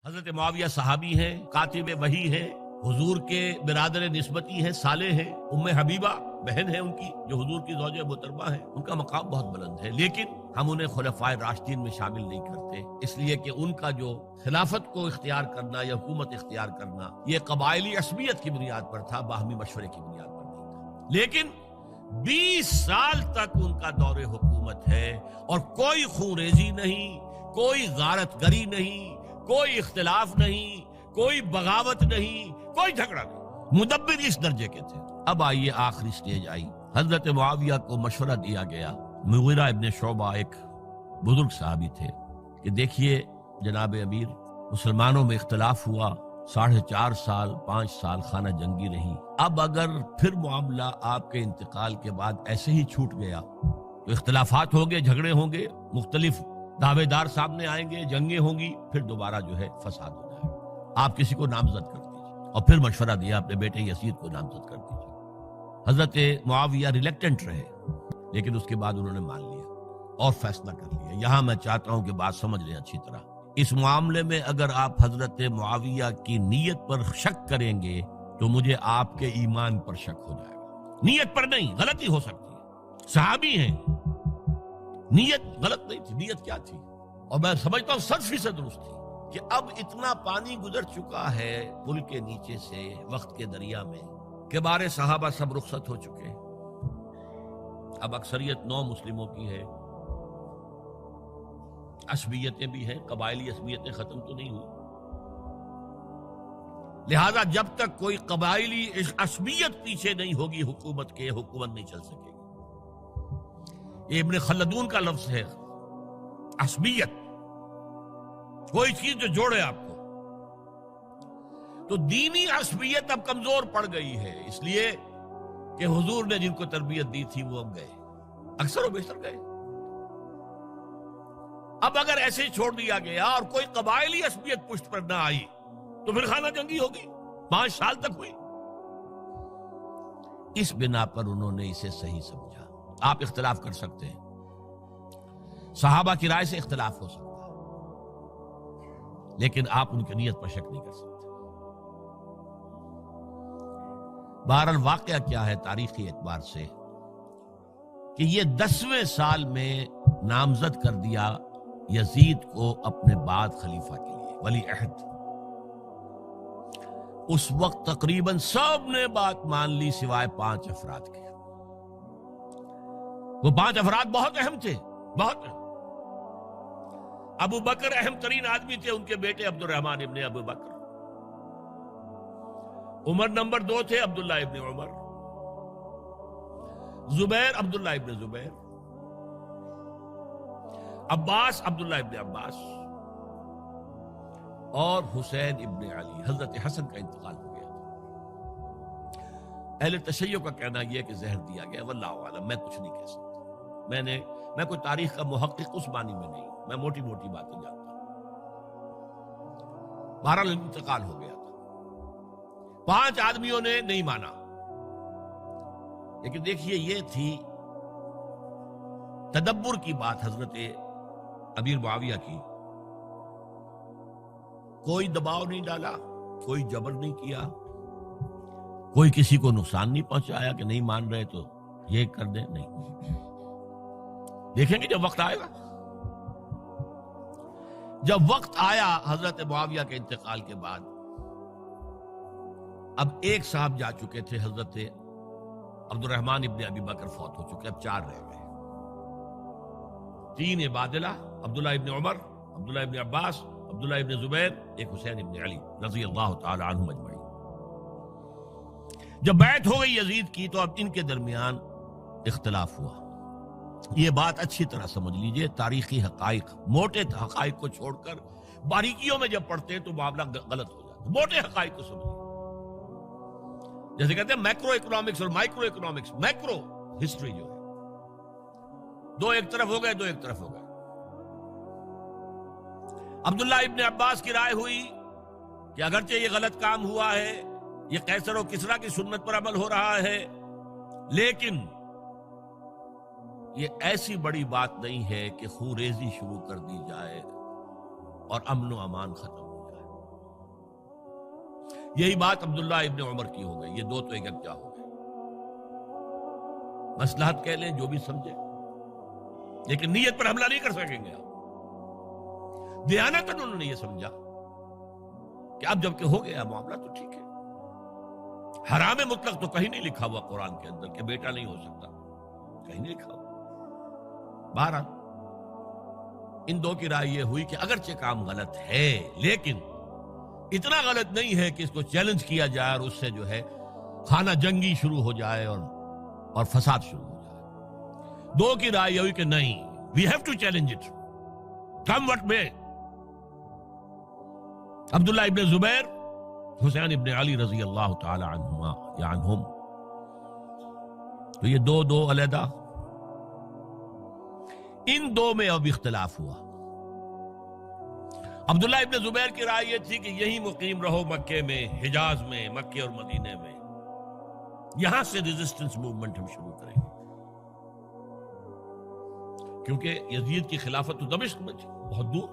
حضرت معاویہ صحابی ہیں، کاتب وحی ہیں، حضور کے برادر نسبتی ہیں، صالح ہیں، ام حبیبہ بہن ہے ان کی جو حضور کی زوجہ محترمہ ہے، ان کا مقام بہت بلند ہے، لیکن ہم انہیں خلفائے راشدین میں شامل نہیں کرتے، اس لیے کہ ان کا جو خلافت کو اختیار کرنا یا حکومت اختیار کرنا یہ قبائلی عصبیت کی بنیاد پر تھا، باہمی مشورے کی بنیاد پر نہیں تھا، لیکن 20 سال تک ان کا دور حکومت ہے اور کوئی خونریزی نہیں، کوئی غارت گری نہیں، کوئی اختلاف نہیں، کوئی بغاوت نہیں، کوئی جھگڑا نہیں، مدبر اس درجے کے تھے۔ اب آئیے آخری سٹیج آئی، حضرت معاویہ کو مشورہ دیا گیا، مغیرہ ابن شعبہ ایک بزرگ صحابی تھے، کہ دیکھیے جناب امیر، مسلمانوں میں اختلاف ہوا، 4.5 سال 5 سال خانہ جنگی رہی، اب اگر پھر معاملہ آپ کے انتقال کے بعد ایسے ہی چھوٹ گیا تو اختلافات ہوں گے، جھگڑے ہوں گے، مختلف دعوے دار سامنے آئیں گے، جنگیں ہوں گی، پھر دوبارہ جو ہے فساد ہو جائے گا، آپ کسی کو نامزد کر دیجیے، اور پھر مشورہ دیا اپنے بیٹے یزید کو نامزد کر دیجیے۔ حضرت معاویہ ریلیکٹنٹ رہے، لیکن اس کے بعد انہوں نے مان لیا اور فیصلہ کر لیا۔ یہاں میں چاہتا ہوں کہ بات سمجھ لیں اچھی طرح، اس معاملے میں اگر آپ حضرت معاویہ کی نیت پر شک کریں گے تو مجھے آپ کے ایمان پر شک ہو جائے گا، نیت پر نہیں، غلطی ہو سکتی ہے، صحابی ہیں، نیت غلط نہیں تھی، نیت کیا تھی؟ اور میں سمجھتا ہوں 100% درست تھی کہ اب اتنا پانی گزر چکا ہے پل کے نیچے سے وقت کے دریا میں کہ بارے صحابہ سب رخصت ہو چکے، اب اکثریت 9 مسلموں کی ہے، عصبیتیں بھی ہیں، قبائلی عصبیتیں ختم تو نہیں ہوئی، لہذا جب تک کوئی قبائلی عصبیت پیچھے نہیں ہوگی حکومت کے، حکومت نہیں چل سکے گی۔ یہ ابن خلدون کا لفظ ہے، عصبیت، کوئی چیز جو جوڑے آپ کو، تو دینی عصبیت اب کمزور پڑ گئی ہے، اس لیے کہ حضور نے جن کو تربیت دی تھی وہ اب گئے، اکثر و بیشتر گئے۔ اب اگر ایسے ہی چھوڑ دیا گیا اور کوئی قبائلی عصبیت پشت پر نہ آئی تو پھر خانہ جنگی ہوگی، 5 سال تک ہوئی۔ اس بنا پر انہوں نے اسے صحیح سمجھا۔ آپ اختلاف کر سکتے ہیں، صحابہ کی رائے سے اختلاف ہو سکتا ہے، لیکن آپ ان کی نیت پر شک نہیں کر سکتے۔ بہرحال واقعہ کیا ہے تاریخی اعتبار سے کہ یہ 10ویں سال میں نامزد کر دیا یزید کو اپنے بعد خلیفہ کے لیے، ولی عہد۔ اس وقت تقریباً سب نے بات مان لی سوائے 5 افراد کے۔ وہ 5 افراد بہت اہم تھے، بہت اہم۔ ابو بکر اہم ترین آدمی تھے، ان کے بیٹے عبد الرحمن ابن ابو بکر۔ عمر نمبر 2 تھے، عبداللہ ابن عمر۔ زبیر عبداللہ ابن زبیر۔ عباس عبداللہ ابن عباس، اور حسین ابن علی۔ حضرت حسن کا انتقال ہو گیا تھا۔ اہل تشیع کا کہنا یہ کہ زہر دیا گیا، واللہ اعلم، میں کچھ نہیں کہہ سکتا، میں کوئی تاریخ کا محقق اس معنی میں نہیں، میں موٹی موٹی باتیں جانتا ہوں۔ بہرحال انتقال ہو گیا تھا، 5 آدمیوں نے نہیں مانا، لیکن دیکھیے یہ تھی تدبر کی بات حضرت امیر معاویہ کی، کوئی دباؤ نہیں ڈالا، کوئی جبر نہیں کیا، کوئی کسی کو نقصان نہیں پہنچایا کہ نہیں مان رہے تو یہ کر دیں، نہیں۔ دیکھیں گے جب وقت آئے گا۔ جب وقت آیا حضرت معاویہ کے انتقال کے بعد، اب ایک صاحب جا چکے تھے، حضرت عبد الرحمن ابن ابی بکر فوت ہو چکے، اب 4 رہ گئے، 3 عبادلہ، عبداللہ ابن عمر، عبداللہ ابن عباس، عبداللہ ابن زبیر، ایک حسین ابن علی رضی اللہ تعالی عنہم اجمعین۔ جب بیعت ہو گئی یزید کی تو اب ان کے درمیان اختلاف ہوا۔ یہ بات اچھی طرح سمجھ لیجئے، تاریخی حقائق، موٹے حقائق کو چھوڑ کر باریکیوں میں جب پڑھتے ہیں تو معاملہ غلط ہو جاتا ہے۔ موٹے حقائق کو سمجھیے، جیسے کہتے ہیں میکرو اکنامکس اور مائکرو اکنامکس، میکرو ہسٹری جو ہے، 2 ایک طرف ہو گئے، 2 ایک طرف ہو گئے۔ عبداللہ ابن عباس کی رائے ہوئی کہ اگرچہ یہ غلط کام ہوا ہے، یہ قیصر و کسریٰ کی سنت پر عمل ہو رہا ہے، لیکن یہ ایسی بڑی بات نہیں ہے کہ خونریزی شروع کر دی جائے اور امن و امان ختم ہو جائے۔ یہی بات عبداللہ ابن عمر کی ہو گئی، یہ دو تو ایک یکجا ہو گئے. مصلحت کہہ لیں جو بھی سمجھے، لیکن نیت پر حملہ نہیں کر سکیں گے آپ. دیانتاً انہوں نے یہ سمجھا کہ اب جب کہ ہو گیا معاملہ تو ٹھیک ہے. حرام مطلق تو کہیں نہیں لکھا ہوا قرآن کے اندر کہ بیٹا نہیں ہو سکتا، کہیں نہیں لکھا ہوا. بہرحال ان دو کی رائے یہ ہوئی کہ اگرچہ کام غلط ہے لیکن اتنا غلط نہیں ہے کہ اس کو چیلنج کیا جائے اور اس سے جو ہے خانہ جنگی شروع ہو جائے اور فساد شروع ہو جائے. دو کی رائے یہ ہوئی کہ نہیں، we have to challenge it come what میں. عبداللہ ابن زبیر، حسین ابن علی رضی اللہ تعالی عنہما یا عنہم، تو یہ دو علیحدہ. ان دو میں اب اختلاف ہوا. عبداللہ ابن زبیر کی رائے یہ تھی کہ یہی مقیم رہو مکے میں، حجاز میں، مکے اور مدینے میں، یہاں سے ریزسٹنس موومنٹ ہم شروع کریں گے، کیونکہ یزید کی خلافت تو دمشق میں تھی، بہت دور.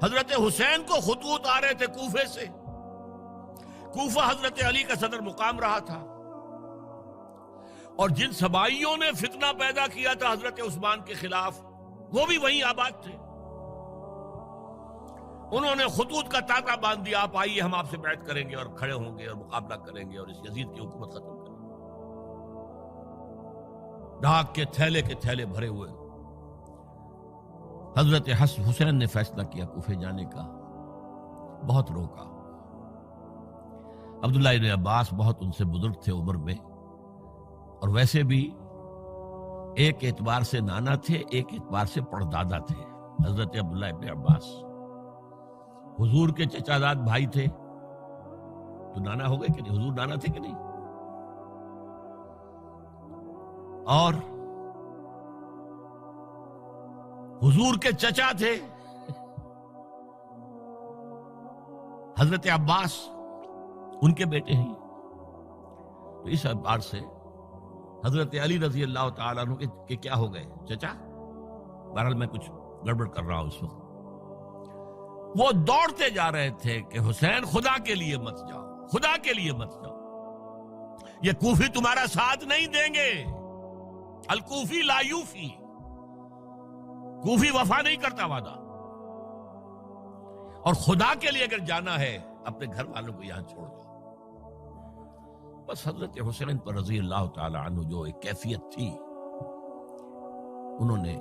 حضرت حسین کو خطوط آ رہے تھے کوفے سے. کوفہ حضرت علی کا صدر مقام رہا تھا، اور جن سبائیوں نے فتنہ پیدا کیا تھا حضرت عثمان کے خلاف وہ بھی وہیں آباد تھے. انہوں نے خطوط کا تانتا باندھ دیا، آپ آئیے ہم آپ سے بیعت کریں گے اور کھڑے ہوں گے اور مقابلہ کریں گے اور اس یزید کی حکومت ختم کریں گے. ڈاک کے تھیلے بھرے ہوئے. حضرت حسین نے فیصلہ کیا کوفے جانے کا، بہت روکا. عبداللہ ابن عباس بہت ان سے بزرگ تھے عمر میں، اور ویسے بھی ایک اعتبار سے نانا تھے، ایک اعتبار سے پردادا تھے. حضرت عبداللہ ابن عباس حضور کے چچا زاد بھائی تھے تو نانا ہو گئے کہ نہیں؟ حضور نانا تھے کہ نہیں؟ اور حضور کے چچا تھے حضرت عباس، ان کے بیٹے ہیں. تو اس اعتبار سے حضرت علی رضی اللہ تعالیٰ عنہ کے کیا ہو گئے؟ چچا. بہرحال میں کچھ گڑبڑ کر رہا ہوں اس وقت. وہ دوڑتے جا رہے تھے کہ حسین خدا کے لیے مت جاؤ، خدا کے لیے مت جاؤ، یہ کوفی تمہارا ساتھ نہیں دیں گے. الکوفی لا یوفی، کوفی وفا نہیں کرتا وعدہ. اور خدا کے لیے اگر جانا ہے اپنے گھر والوں کو یہاں چھوڑ دو. بس حضرت حسین پر رضی اللہ تعالی عنہ جو ایک کیفیت تھی، انہوں نے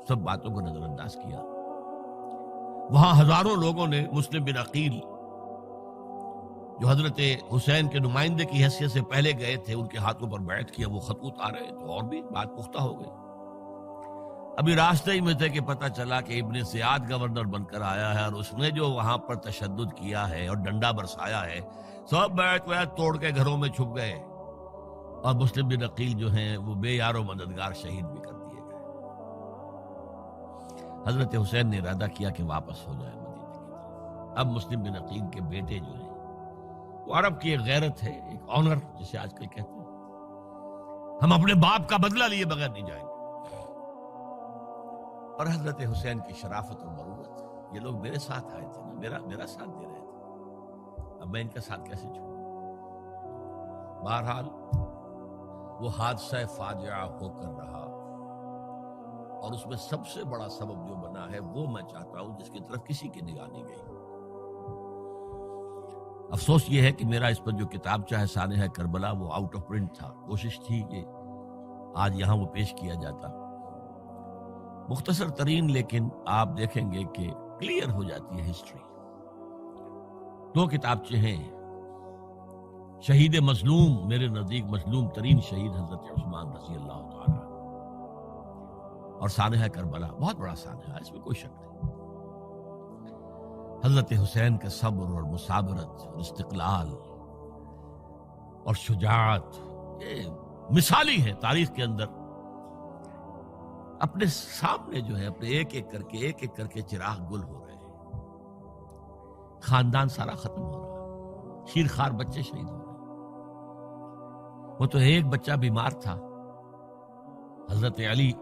سب باتوں کو نظر انداز کیا. وہاں ہزاروں لوگوں نے مسلم بن عقیل جو حضرت حسین کے نمائندے کی حیثیت سے پہلے گئے تھے، ان کے ہاتھوں پر بیعت کیا. وہ خطوط آ رہے تو اور بھی بات پختہ ہو گئی. ابھی راستے ہی میں تھے کہ پتہ چلا کہ ابن زیاد گورنر بن کر آیا ہے، اور اس نے جو وہاں پر تشدد کیا ہے اور ڈنڈا برسایا ہے، سب بیعت توڑ کے گھروں میں چھپ گئے. اور مسلم بن عقیل جو ہیں وہ بے یار و مددگار شہید بھی کر دیے گئے. حضرت حسین نے ارادہ کیا کہ واپس ہو جائے مدینے کی طرف. اب مسلم بن عقیل کے بیٹے جو ہیں، وہ عرب کی ایک غیرت ہے، ایک آنر جسے آج کل کہتے ہیں، ہم اپنے باپ کا بدلہ لیے بغیر نہیں جائیں گے. اور حضرت حسین کی شرافت اور مروت، یہ لوگ میرے ساتھ آئے تھے نا، میرا ساتھ دے رہے تھے، اب میں ان کا ساتھ کیسے چھوڑوں؟ بہرحال وہ حادثہ فاجعہ ہو کر رہا، اور اس میں سب سے بڑا سبب جو بنا ہے وہ میں چاہتا ہوں جس کی طرف کسی کی نگاہ نہیں گئی. افسوس یہ ہے کہ میرا اس پر جو کتابچہ ہے سانحہ کربلا وہ آؤٹ آف پرنٹ تھا. کوشش تھی کہ آج یہاں وہ پیش کیا جاتا. مختصر ترین، لیکن آپ دیکھیں گے کہ کلیئر ہو جاتی ہے ہسٹری. دو کتابچے ہیں. شہید مظلوم، میرے نزدیک مظلوم ترین شہید حضرت عثمان رضی اللہ تعالی، اور سانحہ کربلا، بہت بڑا سانحہ، اس میں کوئی شک نہیں. حضرت حسین کا صبر اور مثابرت اور استقلال اور شجاعت، یہ مثالی ہے تاریخ کے اندر. اپنے سامنے جو ہے اپنے ایک ایک کر کے چراغ گل ہو رہے ہیں، خاندان سارا ختم ہو رہا ہے، شیرخوار بچے شہید ہو رہے ہیں. وہ تو ایک بچہ بیمار تھا، حضرت علی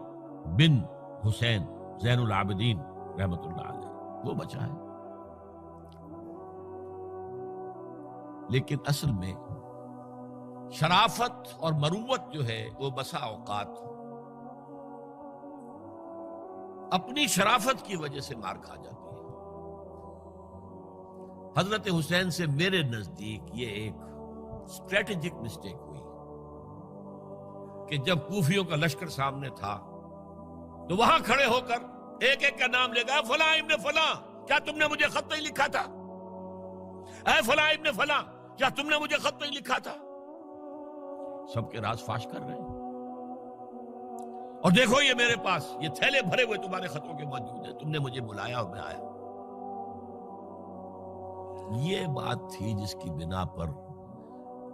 بن حسین زین العابدین رحمت اللہ علیہ، وہ بچہ ہے. لیکن اصل میں شرافت اور مروت جو ہے وہ بسا اوقات اپنی شرافت کی وجہ سے مار کھا جاتی ہے۔ حضرت حسین سے میرے نزدیک یہ ایک اسٹریٹجک مسٹیک ہوئی کہ جب کوفیوں کا لشکر سامنے تھا تو وہاں کھڑے ہو کر ایک ایک کا نام لے گا، فلاں ابن فلاں، کیا تم نے مجھے خط نہیں لکھا تھا؟ اے فلاں ابن فلاں، کیا تم نے مجھے خط نہیں لکھا تھا؟ سب کے راز فاش کر رہے ہیں، اور دیکھو یہ میرے پاس یہ تھیلے بھرے ہوئے تمہارے خطوں کے موجود ہیں، تم نے مجھے بلایا اور میں آیا۔ یہ بات تھی جس کی بنا پر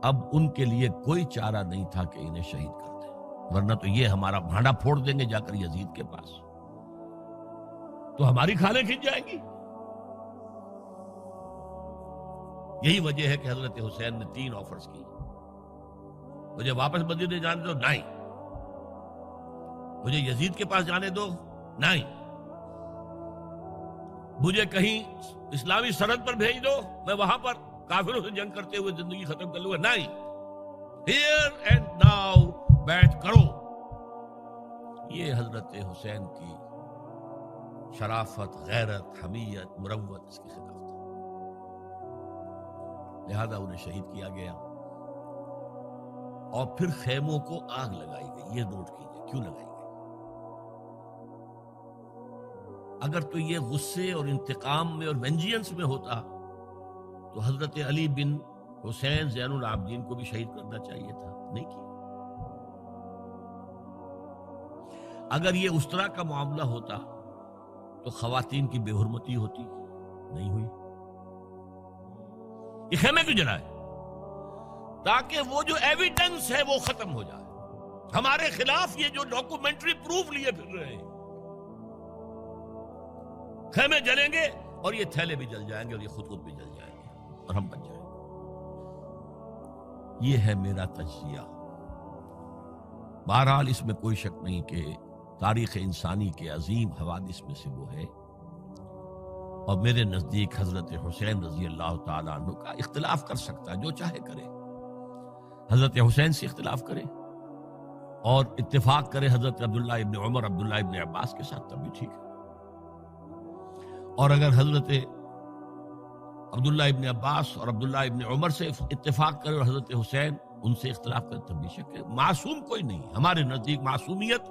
اب ان کے لیے کوئی چارہ نہیں تھا کہ انہیں شہید کر دیں، ورنہ تو یہ ہمارا بھانڈا پھوڑ دیں گے جا کر یزید کے پاس، تو ہماری کھالیں کھنچ جائیں گی۔ یہی وجہ ہے کہ حضرت حسین نے 3 آفرز کی، مجھے واپس مدینے جانے دو، نہیں، مجھے یزید کے پاس جانے دو، نہیں، مجھے کہیں اسلامی سرحد پر بھیج دو، میں وہاں پر کافروں سے جنگ کرتے ہوئے زندگی ختم کر لوں گا، نہیں، ہیئر اینڈ ناؤ بیٹھ کرو۔ یہ حضرت حسین کی شرافت، غیرت، حمیت، مروت اس کے خلاف تھا، لہذا انہیں شہید کیا گیا اور پھر خیموں کو آگ لگائی گئی۔ یہ نوٹ کیجئے کیوں لگائی گئی۔ اگر تو یہ غصے اور انتقام میں اور وینجینس میں ہوتا تو حضرت علی بن حسین زین العابدین کو بھی شہید کرنا چاہیے تھا، نہیں کیا۔ اگر یہ اس طرح کا معاملہ ہوتا تو خواتین کی بے حرمتی ہوتی، نہیں ہوئی۔ یہ خیمے کیوں جلائے؟ تاکہ وہ جو ایویڈنس ہے وہ ختم ہو جائے، ہمارے خلاف یہ جو ڈاکومنٹری پروف لیے پھر رہے ہیں، خیمے جلیں گے اور یہ تھیلے بھی جل جائیں گے اور یہ خود بھی جل جائیں گے اور ہم بچ جائیں گے۔ یہ ہے میرا تجزیہ۔ بہرحال اس میں کوئی شک نہیں کہ تاریخ انسانی کے عظیم حوادث میں سے وہ ہے، اور میرے نزدیک حضرت حسین رضی اللہ تعالیٰ عنہ کا اختلاف کر سکتا ہے، جو چاہے کرے، حضرت حسین سے اختلاف کرے اور اتفاق کرے حضرت عبداللہ ابن عمر، عبداللہ ابن عباس کے ساتھ، تب بھی ٹھیک ہے، اور اگر حضرت عبداللہ ابن عباس اور عبداللہ ابن عمر سے اتفاق کرے اور حضرت حسین ان سے اختلاف کرے، تب بھی شک ہے۔ معصوم کوئی نہیں، ہمارے نزدیک معصومیت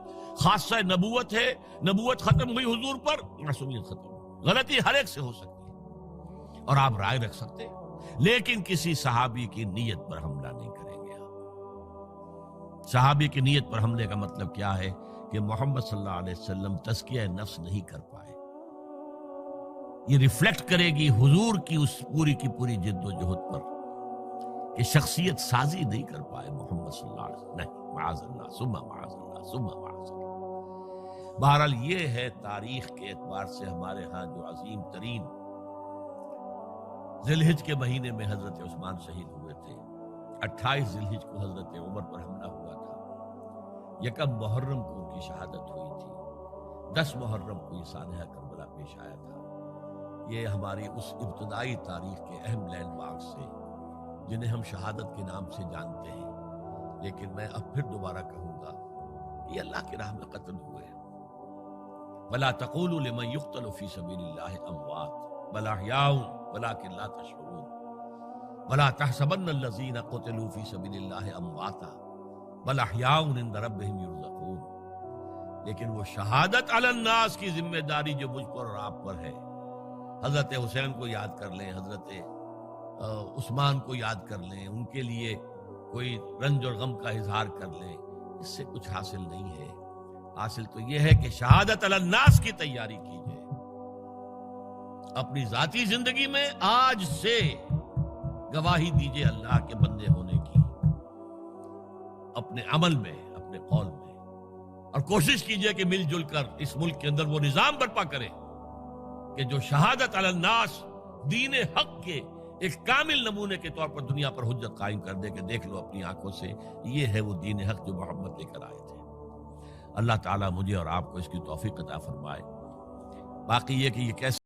خاصہ نبوت ہے، نبوت ختم ہوئی حضور پر، معصومیت ختم ہوئی۔ غلطی ہر ایک سے ہو سکتی ہے اور آپ رائے رکھ سکتے ہیں، لیکن کسی صحابی کی نیت پر حملہ نہیں کریں گے آپ۔ صحابی کی نیت پر حملے کا مطلب کیا ہے کہ محمد صلی اللہ علیہ وسلم تزکیہ نفس نہیں کر پائے، یہ ریفلیکٹ کرے گی حضور کی اس پوری کی پوری جد و جہد پر کہ شخصیت سازی نہیں کر پائے محمد صلی اللہ علیہ وسلم، نہیں، معاذ اللہ ثم معاذ اللہ ثم معاذ اللہ۔ بہرحال یہ ہے تاریخ کے اعتبار سے ہمارے ہاں جو عظیم ترین ذی الحج کے مہینے میں حضرت عثمان شہید ہوئے تھے، 28 ذی الحج کو حضرت عمر پر حملہ ہوا تھا، 1 محرم کو ان کی شہادت ہوئی تھی، 10 محرم کو یہ سانحہ کربلا پیش آیا تھا۔ یہ ہماری اس ابتدائی تاریخ کے اہم لینڈ مارکس سے جنہیں ہم شہادت کے نام سے جانتے ہیں، لیکن میں اب پھر دوبارہ کہوں گا کہ یہ اللہ کی راہ میں قتل ہوئے ہیں۔ وَلَا تَقُولُوا لِمَنْ يُقْتَلُ فِي سَبِيلِ اللَّهِ أَمْوَاتٌ بَلْ أَحْيَاءٌ وَلَكِنْ لَا تَشْعُرُونَ وَلَا تَحْسَبَنَّ الَّذِينَ قُتِلُوا فِي سَبِيلِ اللَّهِ أَمْوَاتًا بَلْ أَحْيَاءٌ عِندَ رَبِّهِمْ يُرْزَقُونَ۔ لیکن وہ شہادت علی الناس کی ذمہ داری جو مجھ پر اور آپ پر ہے، حضرت حسین کو یاد کر لیں، حضرت عثمان کو یاد کر لیں، ان کے لیے کوئی رنج اور غم کا اظہار کر لیں، اس سے کچھ حاصل نہیں ہے۔ حاصل تو یہ ہے کہ شہادت علی الناس کی تیاری کیجئے، اپنی ذاتی زندگی میں آج سے گواہی دیجئے اللہ کے بندے ہونے کی، اپنے عمل میں، اپنے قول میں، اور کوشش کیجئے کہ مل جل کر اس ملک کے اندر وہ نظام برپا کریں کہ جو شہادت علی الناس دین حق کے ایک کامل نمونے کے طور پر دنیا پر حجت قائم کر دے کہ دیکھ لو اپنی آنکھوں سے، یہ ہے وہ دین حق جو محمد لے کر آئے تھے۔ اللہ تعالیٰ مجھے اور آپ کو اس کی توفیق عطا فرمائے۔ باقی یہ کہ یہ کیسے